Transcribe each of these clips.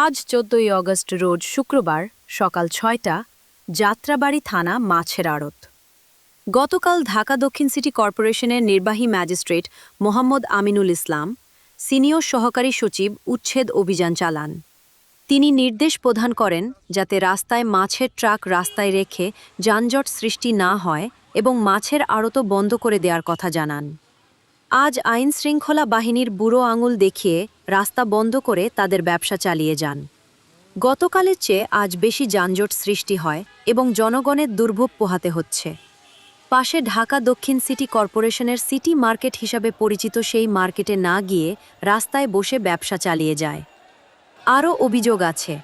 আজ 14ই অগস্ট রোজ শুক্রবার সকাল 6টা যাত্রাবাড়ি থানা মাছের আড়ত। গতকাল ঢাকা দক্ষিণ সিটি কর্পোরেশনের নির্বাহী ম্যাজিস্ট্রেট মোহাম্মদ আমিনুল ইসলাম সিনিয়র সহকারী সচিব উচ্ছেদ অভিযান চালান। তিনি নির্দেশ প্রদান করেন যাতে রাস্তায় মাছের ট্রাক রাস্তায় রেখে যানজট সৃষ্টি না হয় এবং মাছের আড়ত বন্ধ করে দেওয়ার কথা জানান। আজ আইন শৃঙ্খলা বাহিনীর বুড়ো আঙুল দেখিয়ে রাস্তা বন্ধ করে তাদের ব্যবসা চালিয়ে যান। গতকালের চেয়ে আজ বেশি যানজট সৃষ্টি হয় এবং জনগণের দুর্ভোগ পোহাতে হচ্ছে। পাশে ঢাকা দক্ষিণ সিটি কর্পোরেশনের সিটি মার্কেট হিসাবে পরিচিত সেই মার্কেটে না গিয়ে রাস্তায় বসে ব্যবসা চালিয়ে যায়। আরও অভিযোগ আছে,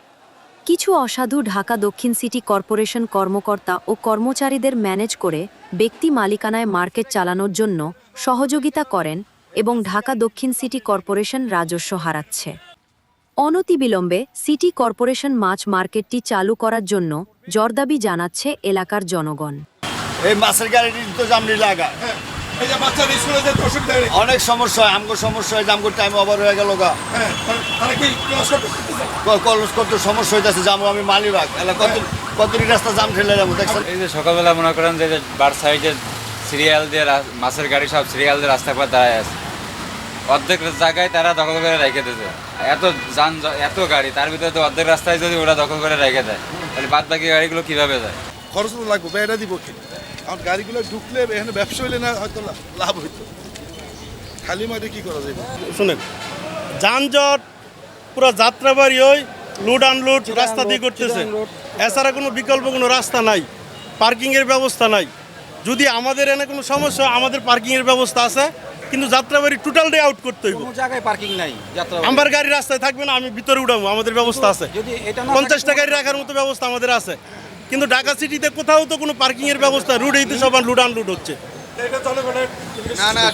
কিছু অসাধু ঢাকা দক্ষিণ সিটি কর্পোরেশন কর্মকর্তা ও কর্মচারীদের ম্যানেজ করে ব্যক্তি মালিকানায় মার্কেট চালানোর জন্য সহযোগিতা করেন এবং ঢাকা দক্ষিণ সিটি কর্পোরেশন রাজস্ব হারাচ্ছে। অনতিবিলম্বে সিটি কর্পোরেশন মাছ মার্কেটটি চালু করার জন্য জোরদাবি জানাচ্ছে এলাকার জনগণ। এই মাছের গাড়িটি তো জামনি লাগা এই যে বাচ্চা স্কুলে যে অসুবিধা অনেক সমস্যা হয়, আমগো সমস্যা হয়, আমগো টাইম ওভার হয়ে গেল গা। তাহলে কি ক্লাস কলেজ কত সমস্যা হইতেছে, যাবো আমি মালিবাগ এলা কতটি রাস্তা জাম ঠেলে যাবো দেখছেন। এই যে সকালবেলা মনে করেন যে বার সাইডে সিরিয়াল দিয়ে মাছের গাড়ি সব সিরিয়াল দিয়ে রাস্তার পর দাঁড়ায় আছে, অর্ধেক জায়গায় তারা দখল করে রেখে দিয়েছে। এত গাড়ি, তার ভিতরে তো অর্ধেক রাস্তায় যদি ওরা দখল করে রেখে দেয় তাহলে বাদ বাকি গাড়িগুলো কিভাবে যায়? খরচ তো লাগবে, ব্যয়টা দিব কি? কারণ গাড়িগুলো ঢুকলে এখানে ব্যবসা হইলে না হয়তো লাভ হইতো, খালি মাঠে কি করা যাবে? শুনেন, যানজট পুরো যাত্রাবাড়ি ওই লুট আনলুট রাস্তা দিয়ে করতেছে, এছাড়া কোনো বিকল্প কোনো রাস্তা নাই, পার্কিংয়ের ব্যবস্থা নাই। যদি আমাদের এনে কোনো সমস্যা হয়, আমাদের পার্কিংয়ের ব্যবস্থা আছে, কিন্তু যাত্রাবাড়ি টোটাল ডে আউট করতে হইব। কোনো জায়গায় পার্কিং নাই, আমার গাড়ি রাস্তায় থাকবে না, আমি ভিতরে উঠাবো, আমাদের ব্যবস্থা আছে। যদি এটা 50টা গাড়ি রাখার মতো ব্যবস্থা আমাদের আছে, কিন্তু ঢাকা সিটিতে কোথাও তো কোনো পার্কিংয়ের ব্যবস্থা, রুটেই তো সব লুট আনলুট হচ্ছে।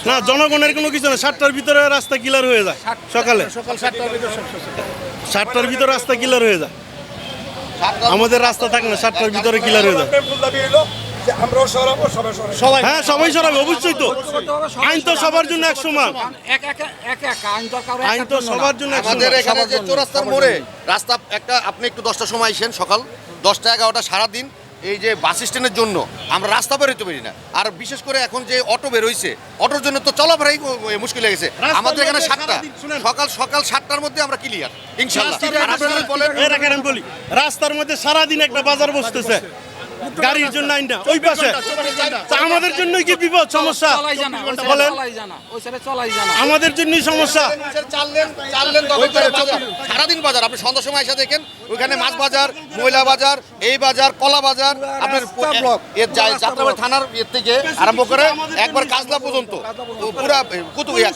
না, জনগণের কোনো কিছু না। 7টার ভিতরে রাস্তা ক্লিয়ার হয়ে যায়, সকাল 7টার ভিতরে রাস্তা ক্লিয়ার হয়ে যায়। আমাদের রাস্তা থাকে না, 7টার ভিতরে ক্লিয়ার হয়ে যায়। হ্যাঁ, সবাই সরাবে, অবশ্যই তো। আইন তো সবার জন্য এক সমান, আইন তো সবার জন্য এক আমাদের সমান। এখানে যে চৌরাস্তার মোড়ে রাস্তা একটা, আপনি একটু 10টার সময় আসেন, সকাল 10টা 11টা সারাদিন এই যে বাস স্ট্যান্ডের জন্য আমরা রাস্তা বেরোতে পারি না। আর বিশেষ করে এখন যে অটো বেরোইছে, অটোর জন্য তো চলাফেরাই মুশকিল হয়ে গেছে। আমাদের এখানে 7টা সকাল 7টার মধ্যে আমরা ক্লিয়ার ইনশাআল্লাহ। আমি বলি, রাস্তার মধ্যে সারাদিন একটা বাজার বসতেছে গাড়ির জন্য, আইনটা ওই পাশে, আমাদের জন্য কি বিপদ সমস্যা বলেন? আমাদের জন্যই সমস্যা। সারাদিন বাজার, আপনি সন্ধ্যার সময় এসে দেখেন ওইখানে মাছ বাজার, ময়লা বাজার, এই বাজার, কলা বাজার, আপনার এর যাত্রাবাড়ি থানার এর থেকে আরম্ভ করে একবার কাজলা পর্যন্ত পুরা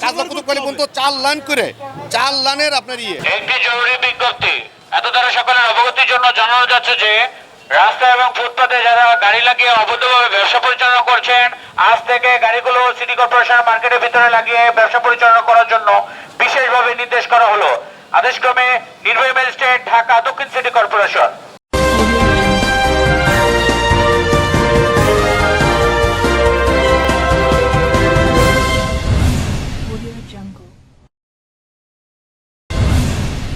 কাজলা কুতুবখালী পর্যন্ত 4 লাইন করে 4 লাইনের আপনার একটি জরুরি বিজ্ঞপ্তি এত দ্বারা সকলের অবগতির জন্য জানানো যাচ্ছে যে রাস্তা এবং ফুটপাতে যারা গাড়ি লাগিয়ে অবৈধভাবে ব্যবসা পরিচালনা করছেন, আজ থেকে গাড়িগুলো সিটি কর্পোরেশন মার্কেটের ভিতরে লাগিয়ে ব্যবসা পরিচালনা করার জন্য বিশেষভাবে নির্দেশ করা হলো। আদেশক্রমে নির্বাহী ম্যাজিস্ট্রেট ঢাকা দক্ষিণ সিটি কর্পোরেশন।